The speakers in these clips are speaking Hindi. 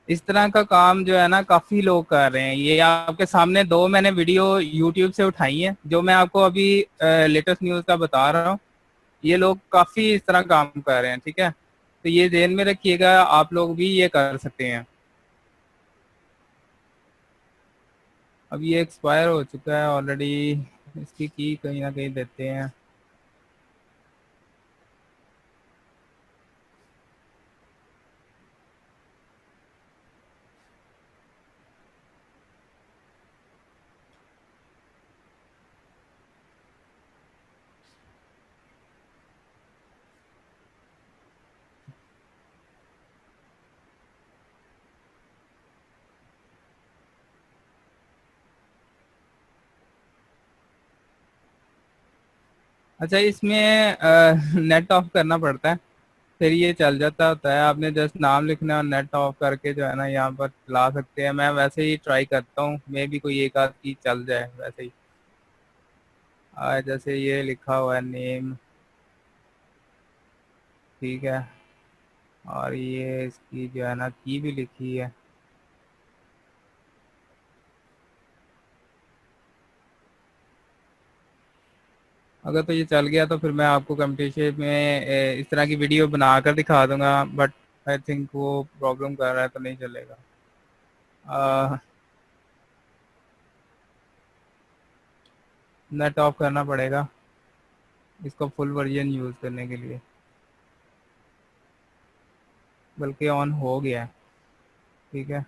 इस तरह का काम जो है ना काफी लोग कर रहे हैं। ये आपके सामने दो मैंने वीडियो यूट्यूब से उठाई हैं, जो मैं आपको अभी लेटेस्ट न्यूज का बता रहा हूँ। ये लोग काफी इस तरह काम कर रहे हैं, ठीक है। तो ये ध्यान में रखिएगा, आप लोग भी ये कर सकते हैं। अब ये एक्सपायर हो चुका है ऑलरेडी, इसकी की कहीं ना कहीं देते हैं। अच्छा, इसमें नेट ऑफ करना पड़ता है, फिर ये चल जाता होता है। आपने जस्ट नाम लिखना है और नेट ऑफ करके जो है ना यहाँ पर चला सकते हैं। मैं वैसे ही ट्राई करता हूँ, मे भी कोई एक आध की चल जाए वैसे ही। जैसे ये लिखा हुआ है नेम, ठीक है, और ये इसकी जो है ना की भी लिखी है। अगर तो ये चल गया तो फिर मैं आपको कंपटीशन में इस तरह की वीडियो बनाकर दिखा दूंगा, बट आई थिंक वो प्रॉब्लम कर रहा है तो नहीं चलेगा। नेट ऑफ करना पड़ेगा इसको फुल वर्जन यूज़ करने के लिए, बल्कि ऑन हो गया है, ठीक है।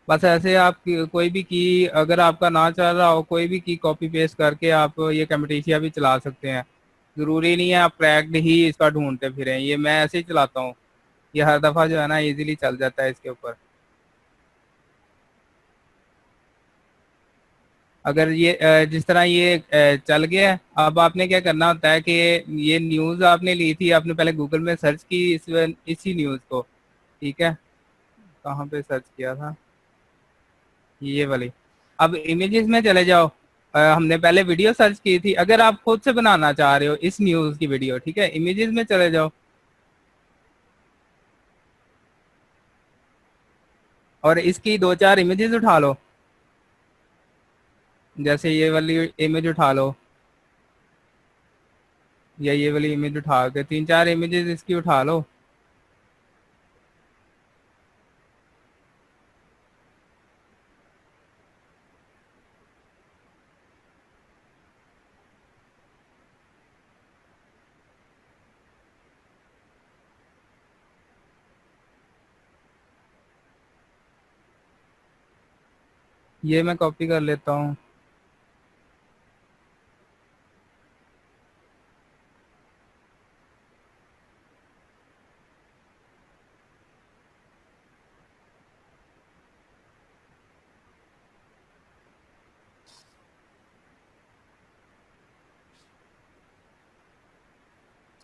बस ऐसे आप कोई भी की, अगर आपका ना चल रहा हो, कोई भी की कॉपी पेस्ट करके आप ये कंपटीशिया भी चला सकते हैं। ज़रूरी नहीं है आप क्रैक्ड ही इसका ढूंढते फिरें, ये मैं ऐसे ही चलाता हूँ। ये हर दफ़ा जो है ना इजीली चल जाता है इसके ऊपर। अगर ये जिस तरह ये चल गया है, अब आपने क्या करना होता है कि ये न्यूज़ आपने ली थी, आपने पहले गूगल में सर्च की इसी न्यूज़ को, ठीक है। कहाँ पे सर्च किया था, ये वाली। अब इमेजेस में चले जाओ। हमने पहले वीडियो सर्च की थी, अगर आप खुद से बनाना चाह रहे हो इस न्यूज़ की वीडियो, ठीक है, इमेजेस में चले जाओ और इसकी दो चार इमेजेस उठा लो। जैसे ये वाली इमेज उठा लो, या ये वाली इमेज उठा के तीन चार इमेजेस इसकी उठा लो। ये मैं कॉपी कर लेता हूँ।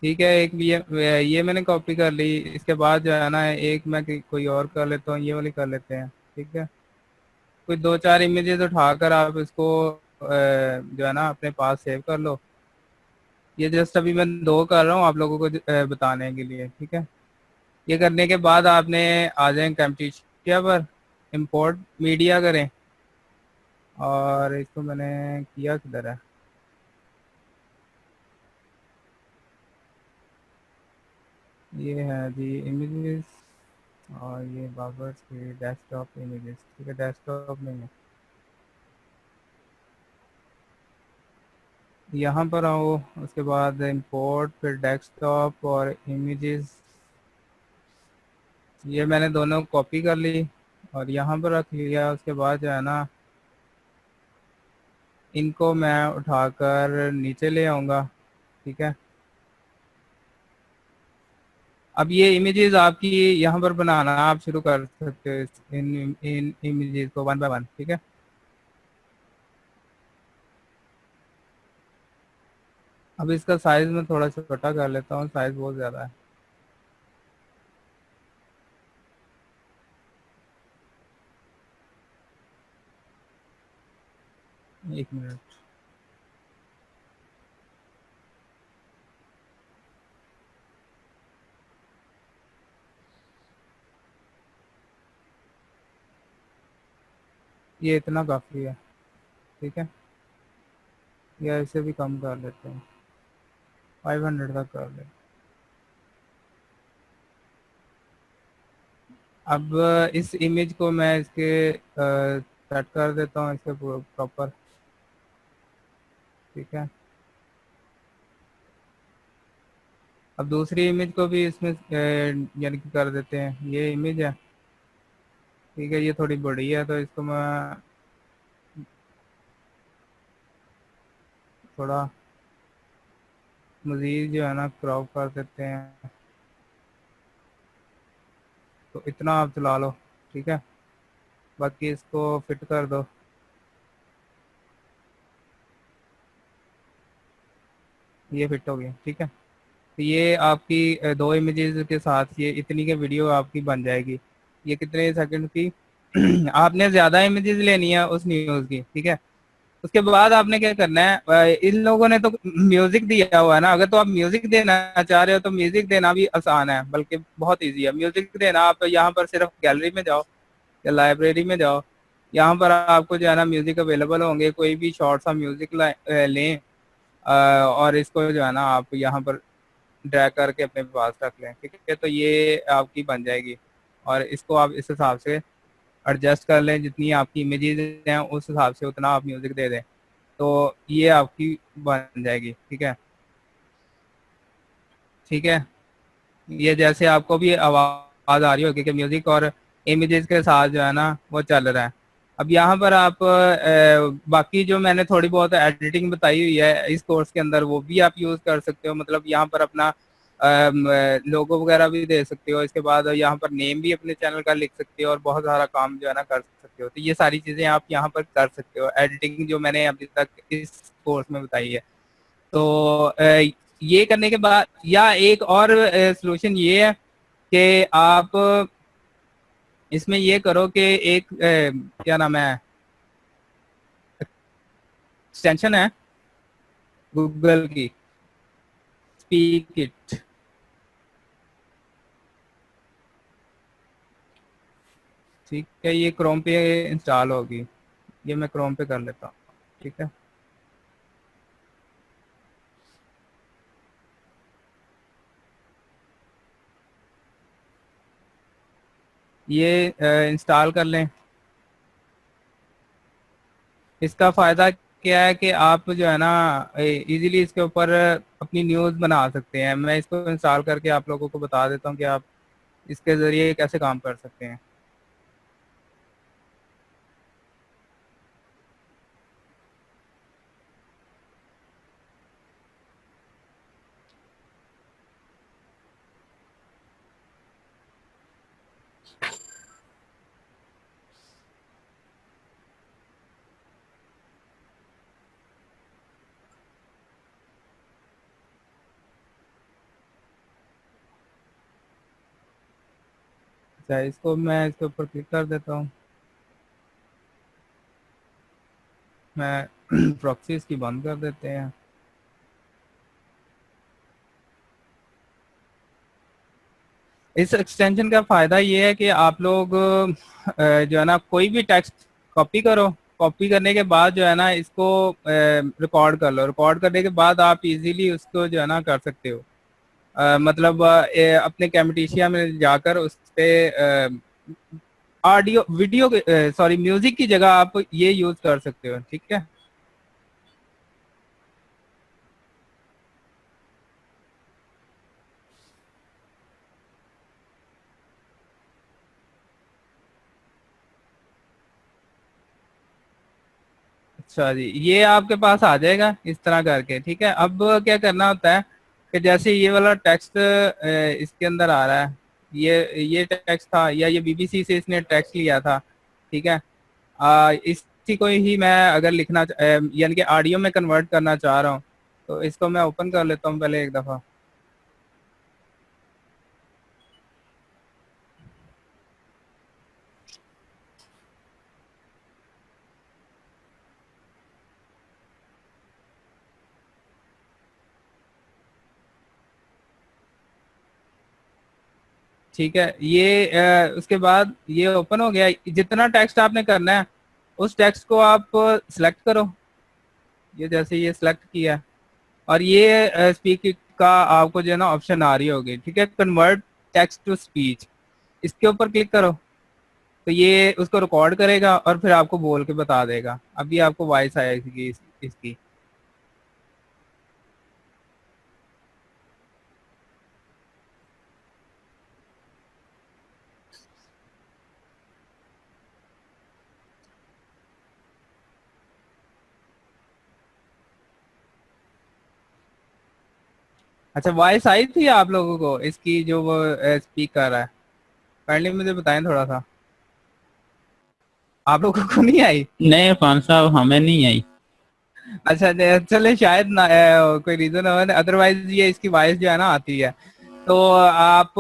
ठीक है, एक ये मैंने कॉपी कर ली। इसके बाद जो है ना एक मैं कोई और कर लेता हूँ, ये वाली कर लेते हैं, ठीक है। कोई दो चार इमेजेस उठाकर आप इसको जो है ना अपने पास सेव कर लो। ये जस्ट अभी मैं दो कर रहा हूँ आप लोगों को बताने के लिए, ठीक है। ये करने के बाद आपने आ जाए कैम्पटीशिया पर, इंपोर्ट मीडिया करें। और इसको मैंने किया किधर है, ये है जी इमेजेस, और ये बाबर्स के डेस्कटॉप इमेजेस, ठीक है, डेस्कटॉप में है। यहाँ पर आओ, उसके बाद इंपोर्ट, फिर डेस्कटॉप और इमेजेस। ये मैंने दोनों कॉपी कर ली और यहाँ पर रख लिया। उसके बाद जो है ना इनको मैं उठाकर नीचे ले आऊँगा, ठीक है। अब ये इमेजेस आपकी यहाँ पर बनाना आप शुरू कर सकते हो, इन इन इमेजेस को वन बाय वन, ठीक है। अब इसका साइज मैं थोड़ा सा छोटा कर लेता हूँ, साइज बहुत ज़्यादा है। एक मिनट। ये इतना काफ़ी है, ठीक है, या इसे भी कम कर लेते हैं, 500 तक कर लेते हैं। अब इस इमेज को मैं इसके सेट कर देता हूँ इसके प्रॉपर, ठीक है। अब दूसरी इमेज को भी इसमें यानी कि कर देते हैं, ये इमेज है, ठीक है, ये थोड़ी बड़ी है तो इसको मैं थोड़ा मज़ीद जो है ना क्रॉप कर देते हैं, तो इतना आप चला लो, ठीक है, बाकी इसको फिट कर दो। ये फिट हो गया, ठीक है। तो ये आपकी दो इमेजेस के साथ ये इतनी के वीडियो आपकी बन जाएगी। ये कितने सेकंड की आपने ज़्यादा इमेजेस लेनी है उस न्यूज़ की, ठीक है। उसके बाद आपने क्या करना है, इन लोगों ने तो म्यूजिक दिया हुआ है ना, अगर तो आप म्यूजिक देना चाह रहे हो तो म्यूजिक देना भी आसान है, बल्कि बहुत इजी है म्यूजिक देना। आप यहाँ पर सिर्फ गैलरी में जाओ या लाइब्रेरी में जाओ, यहाँ पर आपको जो है ना म्यूजिक अवेलेबल होंगे, कोई भी शॉर्ट सा म्यूजिक लें, और इसको जो है ना आप यहाँ पर ड्रैग करके अपने पास रख लें, ठीक है, तो ये आपकी बन जाएगी। और इसको आप इस हिसाब से एडजस्ट कर लें, जितनी आपकी इमेजेस हैं उस हिसाब से उतना आप म्यूजिक दे दें, तो ये आपकी बन जाएगी, ठीक है। ठीक है, ये जैसे आपको भी आवाज़ आ रही होगी कि म्यूजिक और इमेजेस के साथ जो है ना वो चल रहा है। अब यहाँ पर आप बाकी जो मैंने थोड़ी बहुत एडिटिंग बताई हुई है इस कोर्स के अंदर वो भी आप यूज़ कर सकते हो, मतलब यहाँ पर अपना लोगो वगैरह भी दे सकते हो, इसके बाद यहाँ पर नेम भी अपने चैनल का लिख सकते हो और बहुत सारा काम जो है ना कर सकते हो। तो ये सारी चीज़ें आप यहाँ पर कर सकते हो, एडिटिंग जो मैंने अभी तक इस कोर्स में बताई है। तो ये करने के बाद या एक और सॉल्यूशन ये है कि आप इसमें ये करो कि एक क्या नाम है, एक्सटेंशन है गूगल की, स्पीक इट, ठीक है, ये क्रोम पे इंस्टॉल होगी, ये मैं क्रोम पे कर लेता हूँ, ठीक है। ये इंस्टॉल कर लें। इसका फ़ायदा क्या है कि आप जो है ना इजीली इसके ऊपर अपनी न्यूज़ बना सकते हैं। मैं इसको इंस्टॉल करके आप लोगों को बता देता हूँ कि आप इसके ज़रिए कैसे काम कर सकते हैं। अच्छा, इसको मैं इसके ऊपर क्लिक कर देता हूँ, मैं प्रॉक्सी इसकी बंद कर देते हैं। इस एक्सटेंशन का फ़ायदा ये है कि आप लोग जो है ना कोई भी टेक्स्ट कॉपी करो, कॉपी करने के बाद जो है ना इसको रिकॉर्ड कर लो, रिकॉर्ड करने के बाद आप इजीली उसको जो है ना कर सकते हो। मतलब अपने कैमटीशिया में जाकर उस पे ऑडियो वीडियो सॉरी म्यूजिक की जगह आप ये यूज कर सकते हो, ठीक है। अच्छा जी, ये आपके पास आ जाएगा इस तरह करके, ठीक है। अब क्या करना होता है कि जैसे ये वाला टेक्स्ट इसके अंदर आ रहा है, ये टेक्स्ट था या ये बीबीसी से इसने टेक्स्ट लिया था, ठीक है। इसी को ही मैं अगर लिखना यानी कि ऑडियो में कन्वर्ट करना चाह रहा हूँ, तो इसको मैं ओपन कर लेता हूँ पहले एक दफ़ा। ठीक है, ये उसके बाद ये ओपन हो गया। जितना टेक्स्ट आपने करना है उस टेक्स्ट को आप सिलेक्ट करो, ये जैसे ये सिलेक्ट किया, और ये स्पीक का आपको जो है ना ऑप्शन आ रही होगी, ठीक है, कन्वर्ट टेक्स्ट टू स्पीच, इसके ऊपर क्लिक करो तो ये उसको रिकॉर्ड करेगा और फिर आपको बोल के बता देगा। अभी आपको वॉइस आएगी इसकी। अच्छा, वॉइस आई थी आप लोगों को इसकी जो वो स्पीक कर रहा है? काइंडली मुझे बताएं थोड़ा सा, आप लोगों को नहीं आई? नहीं इरफान साहब, हमें नहीं आई। अच्छा, चले शायद ना कोई रीजन हो, अदरवाइज ये इसकी वॉइस जो है ना आती है। तो आप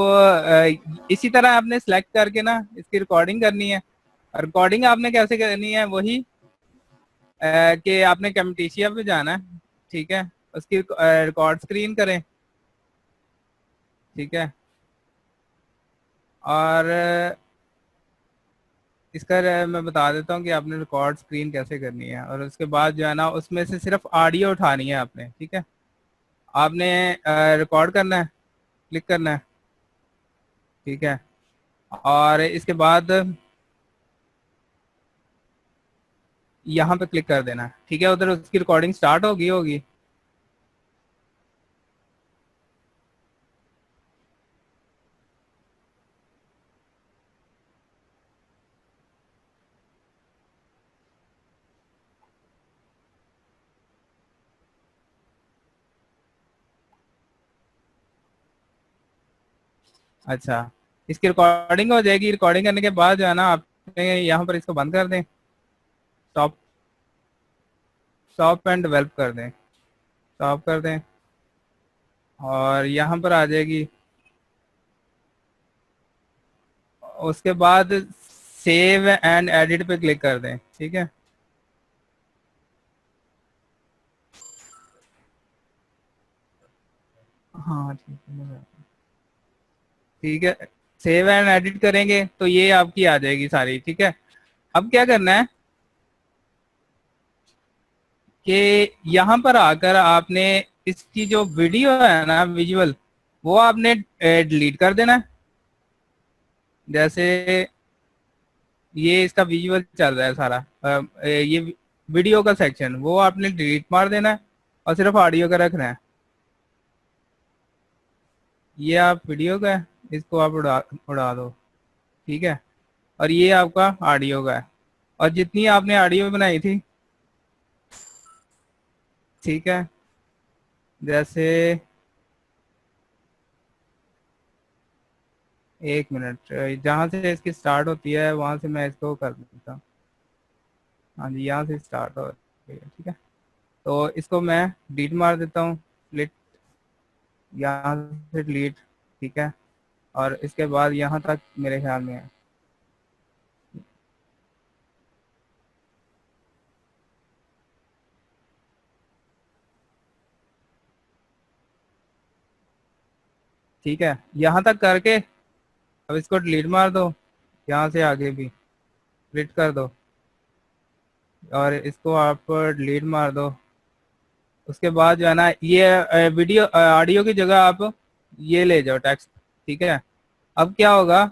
इसी तरह आपने सेलेक्ट करके ना इसकी रिकॉर्डिंग करनी है। रिकॉर्डिंग आपने कैसे करनी है, वही कि आपने कैमटेशिया पे जाना है, ठीक है, उसकी रिकॉर्ड स्क्रीन करें, ठीक है, और इसका मैं बता देता हूँ कि आपने रिकॉर्ड स्क्रीन कैसे करनी है। और उसके बाद जो है ना उसमें से सिर्फ ऑडियो उठानी है आपने, ठीक है, आपने रिकॉर्ड करना है, क्लिक करना है, ठीक है, और इसके बाद यहाँ पे क्लिक कर देना है, ठीक है, उधर उसकी रिकॉर्डिंग स्टार्ट होगी होगी। अच्छा, इसकी रिकॉर्डिंग हो जाएगी। रिकॉर्डिंग करने के बाद जो है ना आपने यहाँ पर इसको बंद कर दें, स्टॉप, स्टॉप एंड डेवलप कर दें, स्टॉप कर दें, और यहाँ पर आ जाएगी। उसके बाद सेव एंड एडिट पे क्लिक कर दें, ठीक है, हाँ ठीक है, ठीक है, सेव एंड एडिट करेंगे तो ये आपकी आ जाएगी सारी, ठीक है। अब क्या करना है कि यहाँ पर आकर आपने इसकी जो वीडियो है ना, विजुअल, वो आपने डिलीट कर देना है। जैसे ये इसका विजुअल चल रहा है सारा, ये वीडियो का सेक्शन, वो आपने डिलीट मार देना है और सिर्फ ऑडियो का रखना है। ये आप वीडियो का है, इसको आप उड़ा दो, ठीक है, और ये आपका ऑडियो का है, और जितनी आपने ऑडियो बनाई थी, ठीक है, जैसे 1 मिनट, जहाँ से इसकी स्टार्ट होती है वहां से मैं इसको कर देता हूँ। हाँ जी, यहाँ से स्टार्ट हो रही है, ठीक है, तो इसको मैं डिलीट मार देता हूँ, स्प्लिट, यहाँ से डिलीट, ठीक है, और इसके बाद यहाँ तक मेरे ख्याल में है। ठीक है, यहाँ तक करके अब इसको डिलीट मार दो, यहाँ से आगे भी डिलीट कर दो, और इसको आप डिलीट मार दो। उसके बाद जो है ना ये वीडियो ऑडियो की जगह आप ये ले जाओ टेक्स्ट, ठीक है। अब क्या होगा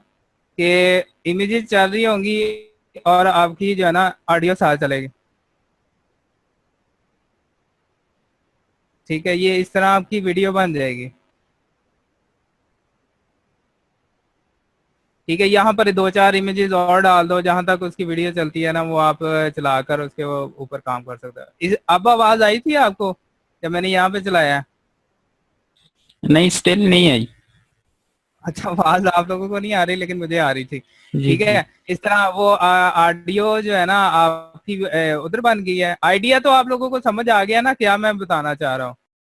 कि इमेजेस चल रही होंगी और आपकी जो है ना ऑडियो साथ चलेगी, ठीक है, ये इस तरह आपकी वीडियो बन जाएगी, ठीक है। यहाँ पर 2-4 इमेजेस और डाल दो, जहां तक उसकी वीडियो चलती है ना वो आप चलाकर उसके ऊपर काम कर सकते हो। अब आवाज आई थी आपको जब मैंने यहाँ पे चलाया? नहीं, स्टिल नहीं आई। अच्छा, आवाज आप लोगों को नहीं आ रही लेकिन मुझे आ रही थी, जी ठीक जी। है। इस तरह वो ऑडियो जो है ना आपकी उधर बन गई है। आइडिया तो आप लोगों को समझ आ गया ना क्या मैं बताना चाह रहा हूँ?